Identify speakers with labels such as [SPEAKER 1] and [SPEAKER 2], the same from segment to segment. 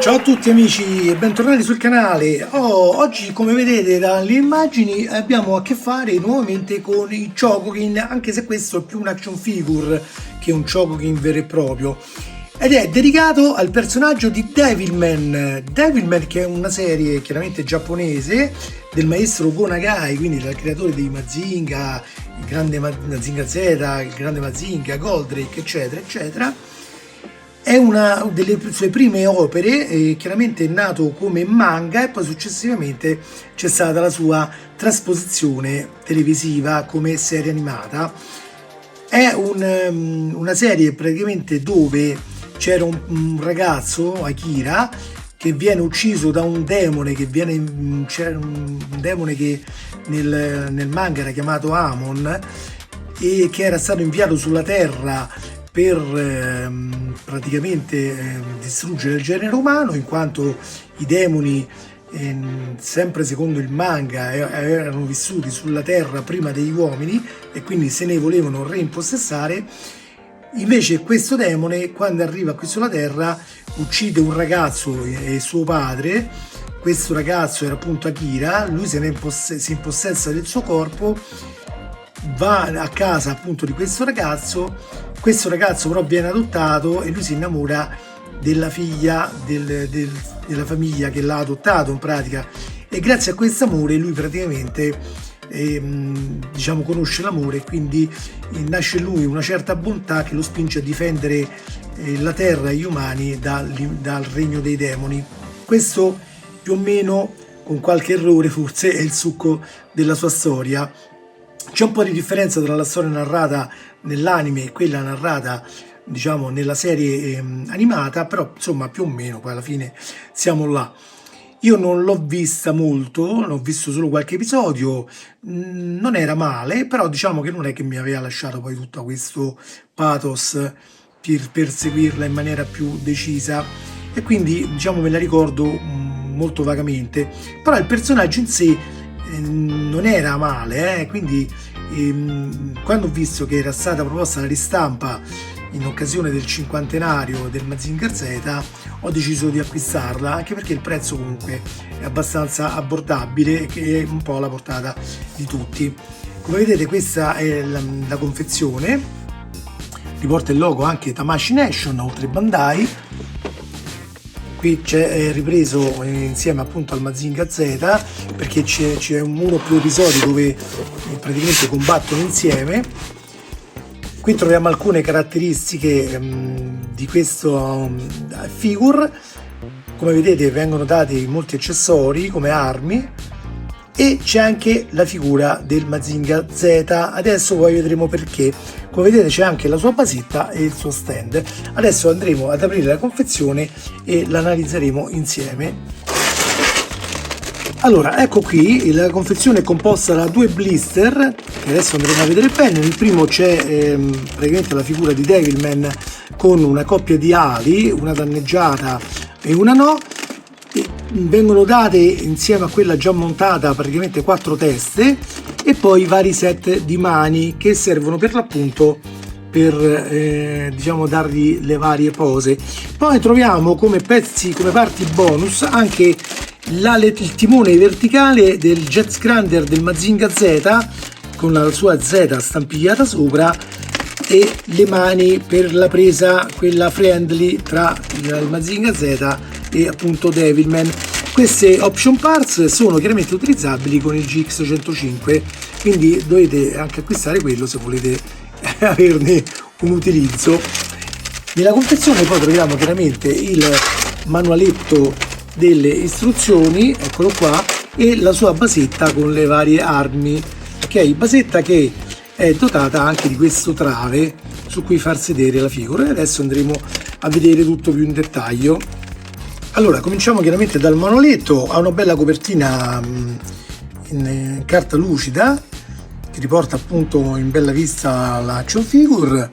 [SPEAKER 1] Ciao a tutti amici e bentornati sul canale. Oggi, come vedete dalle immagini, abbiamo a che fare nuovamente con i Chocokin, anche se questo è più un action figure che un Chocokin vero e proprio, ed è dedicato al personaggio di Devilman, che è una serie chiaramente giapponese del maestro Go Nagai, quindi dal creatore dei Mazinga, il grande Mazinga Z, il grande Mazinga, Goldrake, eccetera eccetera. È una delle sue prime opere, chiaramente è nato come manga e poi successivamente c'è stata la sua trasposizione televisiva come serie animata. È una serie praticamente dove c'era un ragazzo, Akira, che viene ucciso da un demone c'era un demone che nel manga era chiamato Amon e che era stato inviato sulla Terra per praticamente distruggere il genere umano, in quanto i demoni, sempre secondo il manga, erano vissuti sulla Terra prima degli uomini e quindi se ne volevano reimpossessare. Invece questo demone, quando arriva qui sulla Terra, uccide un ragazzo e suo padre. Questo ragazzo era appunto Akira, lui si impossessa del suo corpo, va a casa appunto di questo ragazzo però viene adottato e lui si innamora della figlia della famiglia che l'ha adottato in pratica, e grazie a questo amore lui praticamente conosce l'amore, e quindi nasce in lui una certa bontà che lo spinge a difendere la terra e gli umani dal regno dei demoni. Questo più o meno, con qualche errore forse, è il succo della sua storia. C'è un po' di differenza tra la storia narrata nell'anime e quella narrata, diciamo, nella serie animata, però insomma più o meno poi alla fine siamo là. Io non l'ho vista molto, ho visto solo qualche episodio, non era male, però diciamo che non è che mi aveva lasciato poi tutto questo pathos per seguirla in maniera più decisa, e quindi diciamo me la ricordo molto vagamente, però il personaggio in sé non era male, quindi quando ho visto che era stata proposta la ristampa in occasione del cinquantenario del Mazinger Z, ho deciso di acquistarla, anche perché il prezzo comunque è abbastanza abbordabile e è un po' alla portata di tutti. Come vedete, questa è la confezione, riporta il logo anche Tamashii Nation oltre Bandai. Qui c'è ripreso insieme appunto al Mazinger Z, perché c'è uno o più episodi dove praticamente combattono insieme. Qui troviamo alcune caratteristiche di questo figure. Come vedete vengono dati molti accessori come armi, e c'è anche la figura del Mazinger Z. Adesso poi vedremo perché. Come vedete c'è anche la sua basetta e il suo stand. Adesso andremo ad aprire la confezione e l'analizzeremo insieme. Allora, ecco qui, la confezione è composta da due blister che adesso andremo a vedere bene. Nel primo c'è praticamente la figura di Devilman con una coppia di ali, una danneggiata e una no. Vengono date insieme a quella già montata praticamente 4 teste, e poi vari set di mani che servono per l'appunto per diciamo dargli le varie pose. Poi troviamo come parti bonus anche il timone verticale del Jet Scrander del Mazinger Z con la sua Z stampigliata sopra, e le mani per la presa, quella friendly tra il Mazinger Z e appunto Devilman. Queste option parts sono chiaramente utilizzabili con il GX105, quindi dovete anche acquistare quello se volete averne un utilizzo. Nella confezione poi troviamo chiaramente il manualetto delle istruzioni, eccolo qua, e la sua basetta con le varie armi, ok? Basetta che è dotata anche di questo trave su cui far sedere la figura, e adesso andremo a vedere tutto più in dettaglio. Allora, cominciamo chiaramente dal manualetto. Ha una bella copertina in carta lucida che riporta appunto in bella vista la action figure.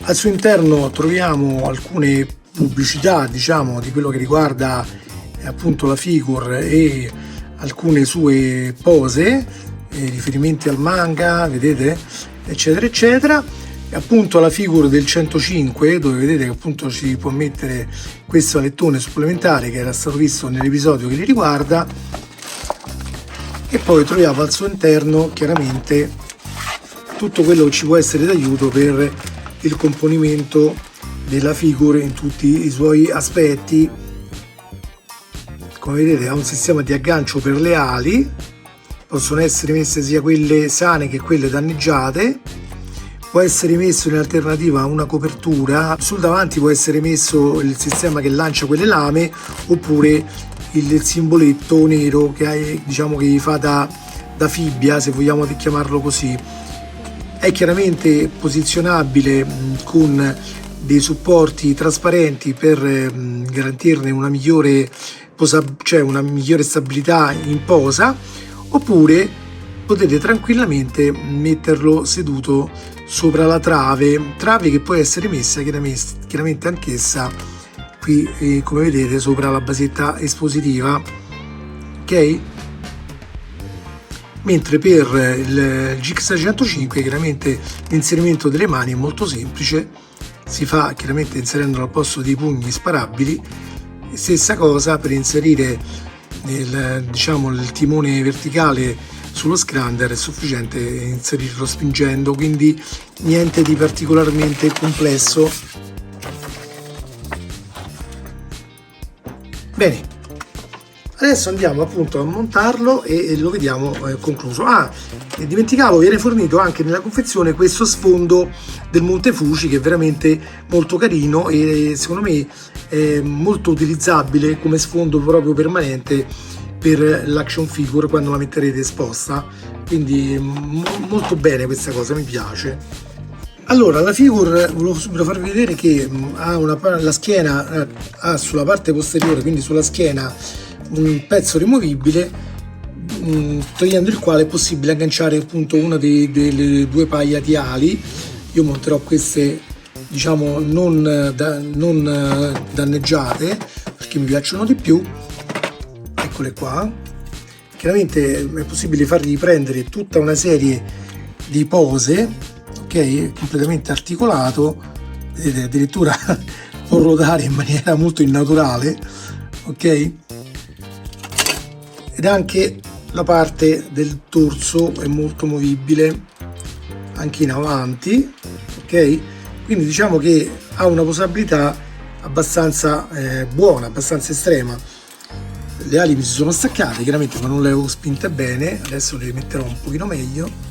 [SPEAKER 1] Al suo interno troviamo alcune pubblicità, diciamo, di quello che riguarda appunto la figure e alcune sue pose, riferimenti al manga, vedete, eccetera eccetera. Appunto la figura del 105, dove vedete che appunto si può mettere questo alettone supplementare che era stato visto nell'episodio che li riguarda, e poi troviamo al suo interno chiaramente tutto quello che ci può essere d'aiuto per il componimento della figure in tutti i suoi aspetti. Come vedete ha un sistema di aggancio per le ali, possono essere messe sia quelle sane che quelle danneggiate, può essere messo in alternativa una copertura, sul davanti può essere messo il sistema che lancia quelle lame, oppure il simboletto nero che diciamo che gli fa da fibbia, se vogliamo chiamarlo così. È chiaramente posizionabile con dei supporti trasparenti per garantirne una migliore stabilità in posa, oppure potete tranquillamente metterlo seduto sopra la trave che può essere messa chiaramente anch'essa qui, come vedete, sopra la basetta espositiva, ok? Mentre per il GX105 chiaramente l'inserimento delle mani è molto semplice, si fa chiaramente inserendolo al posto dei pugni sparabili. Stessa cosa per inserire il timone verticale sullo scrander, è sufficiente inserirlo spingendo, quindi niente di particolarmente complesso. Bene, adesso andiamo appunto a montarlo e lo vediamo concluso. Dimenticavo, viene fornito anche nella confezione questo sfondo del Montefuji, che è veramente molto carino e secondo me è molto utilizzabile come sfondo proprio permanente per l'action figure quando la metterete esposta, quindi molto bene questa cosa, mi piace. Allora, la figure volevo subito farvi vedere che ha la schiena, ha sulla parte posteriore, quindi sulla schiena, un pezzo rimovibile, togliendo il quale è possibile agganciare appunto una delle due paia di ali. Io monterò queste, diciamo, non danneggiate, perché mi piacciono di più. Eccole qua. Chiaramente è possibile fargli prendere tutta una serie di pose, ok, completamente articolato, vedete, addirittura può ruotare in maniera molto innaturale, ok, ed anche la parte del torso è molto movibile anche in avanti, ok, quindi diciamo che ha una posabilità abbastanza buona, abbastanza estrema. Le ali mi si sono staccate chiaramente, ma non le avevo spinte bene, adesso le metterò un pochino meglio.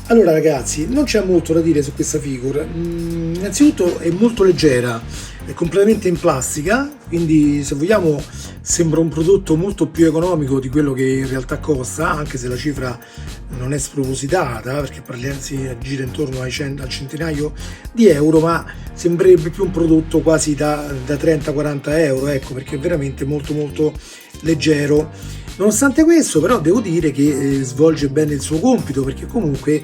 [SPEAKER 1] Allora ragazzi, non c'è molto da dire su questa figure. Innanzitutto è molto leggera, è completamente in plastica, quindi se vogliamo sembra un prodotto molto più economico di quello che in realtà costa, anche se la cifra non è spropositata, perché si gira intorno al centinaio di euro, ma sembrerebbe più un prodotto quasi da 30-40 euro, ecco, perché è veramente molto molto leggero. Nonostante questo, però, devo dire che svolge bene il suo compito, perché comunque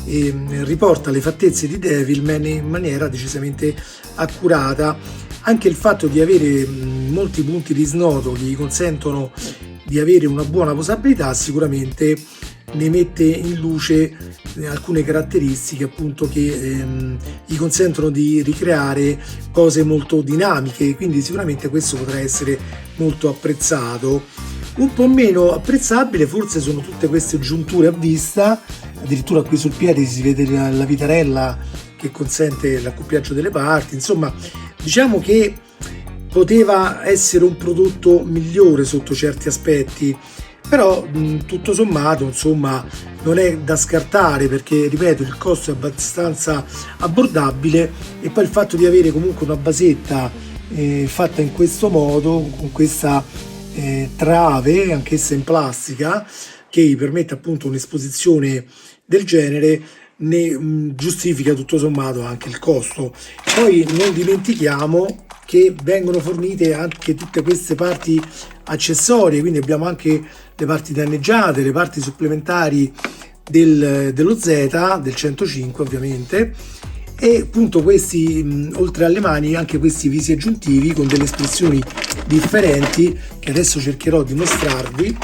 [SPEAKER 1] riporta le fattezze di Devilman in maniera decisamente accurata. Anche il fatto di avere molti punti di snodo che gli consentono di avere una buona posabilità sicuramente ne mette in luce alcune caratteristiche, appunto, che gli consentono di ricreare cose molto dinamiche, quindi sicuramente questo potrà essere molto apprezzato. Un po' meno apprezzabile forse sono tutte queste giunture a vista, addirittura qui sul piede si vede la vitarella che consente l'accoppiaggio delle parti. Insomma, diciamo che poteva essere un prodotto migliore sotto certi aspetti, però tutto sommato, insomma, non è da scartare, perché ripeto, il costo è abbastanza abbordabile, e poi il fatto di avere comunque una basetta fatta in questo modo, con questa trave anch'essa in plastica, che gli permette appunto un'esposizione del genere, ne giustifica tutto sommato anche il costo. Poi non dimentichiamo che vengono fornite anche tutte queste parti accessorie, quindi abbiamo anche le parti danneggiate, le parti supplementari dello Z, del 105 ovviamente, e appunto questi, oltre alle mani, anche questi visi aggiuntivi con delle espressioni differenti che adesso cercherò di mostrarvi.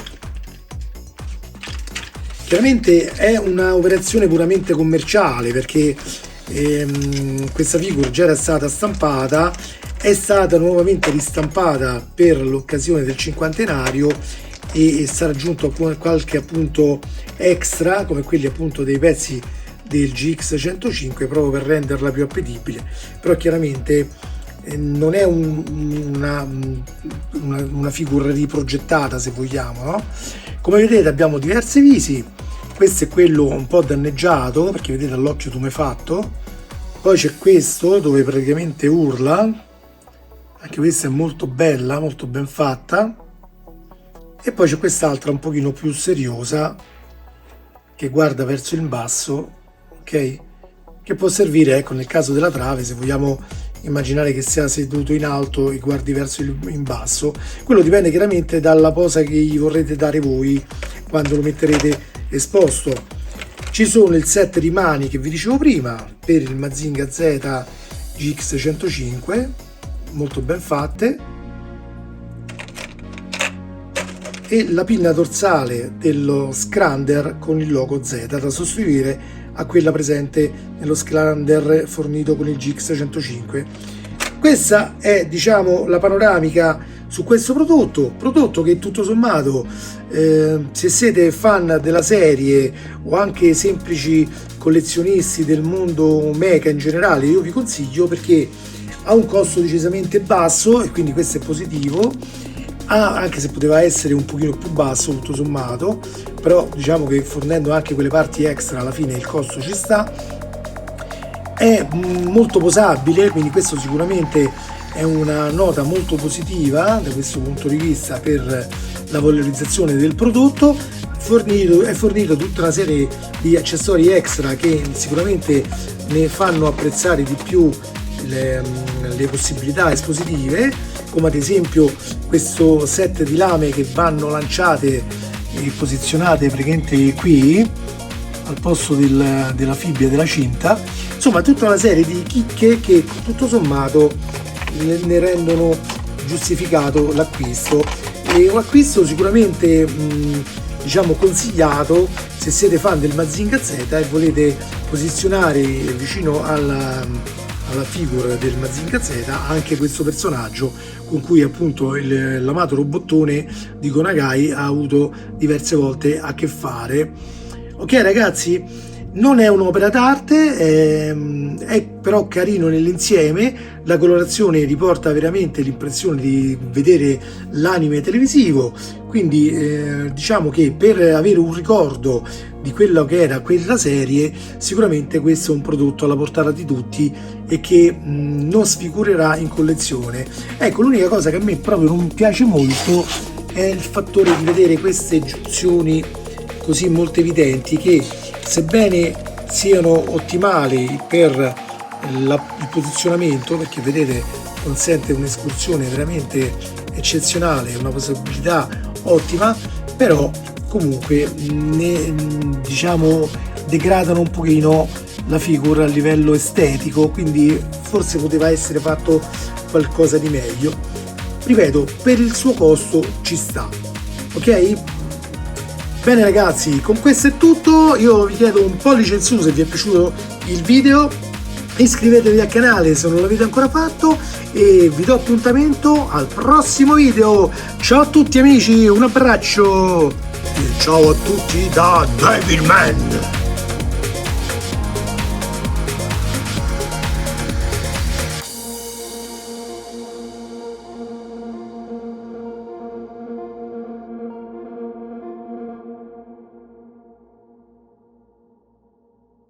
[SPEAKER 1] Chiaramente è un'operazione puramente commerciale, perché questa figura già era stata stampata, è stata nuovamente ristampata per l'occasione del cinquantenario e sarà aggiunto qualche appunto extra, come quelli appunto dei pezzi del GX105, proprio per renderla più appetibile. Però chiaramente non è una figura riprogettata, se vogliamo, no? Come vedete abbiamo diversi visi. Questo è quello un po' danneggiato, perché vedete all'occhio tumefatto. Poi c'è questo dove praticamente urla, anche questa è molto bella, molto ben fatta. E poi c'è quest'altra un pochino più seriosa, che guarda verso il basso, ok? Che può servire, ecco, nel caso della trave, se vogliamo immaginare che sia seduto in alto e guardi verso in basso. Quello dipende chiaramente dalla posa che gli vorrete dare voi quando lo metterete esposto. Ci sono il set di mani che vi dicevo prima per il Mazinga Z GX105, molto ben fatte, e la pinna dorsale dello Scrander con il logo Z da sostituire a quella presente nello Scrander fornito con il GX105. Questa è, diciamo, la panoramica su questo prodotto che tutto sommato, se siete fan della serie o anche semplici collezionisti del mondo mecha in generale, io vi consiglio, perché ha un costo decisamente basso e quindi questo è positivo, anche se poteva essere un pochino più basso tutto sommato, però diciamo che fornendo anche quelle parti extra alla fine il costo ci sta. È molto posabile, quindi questo sicuramente è una nota molto positiva da questo punto di vista per la valorizzazione del prodotto. È fornito tutta una serie di accessori extra che sicuramente ne fanno apprezzare di più le possibilità espositive, come ad esempio questo set di lame che vanno lanciate e posizionate praticamente qui al posto della fibbia della cinta. Insomma, tutta una serie di chicche che tutto sommato ne rendono giustificato l'acquisto, e un acquisto sicuramente diciamo consigliato se siete fan del Mazinga Z e volete posizionare vicino alla figura del Mazinga Z anche questo personaggio con cui appunto l'amato robottone di Go Nagai ha avuto diverse volte a che fare. Ok ragazzi, non è un'opera d'arte, è però carino nell'insieme, la colorazione riporta veramente l'impressione di vedere l'anime televisivo, quindi diciamo che per avere un ricordo di quello che era quella serie, sicuramente questo è un prodotto alla portata di tutti e che non sfigurerà in collezione. Ecco, l'unica cosa che a me proprio non piace molto è il fattore di vedere queste giunzioni così molto evidenti, che sebbene siano ottimali per il posizionamento, perché vedete consente un'escursione veramente eccezionale, una possibilità ottima, però comunque diciamo degradano un pochino la figura a livello estetico, quindi forse poteva essere fatto qualcosa di meglio. Ripeto, per il suo costo ci sta, ok? Bene ragazzi, con questo è tutto, io vi chiedo un pollice in su se vi è piaciuto il video, iscrivetevi al canale se non l'avete ancora fatto e vi do appuntamento al prossimo video. Ciao a tutti amici, un abbraccio e ciao a tutti da Devilman.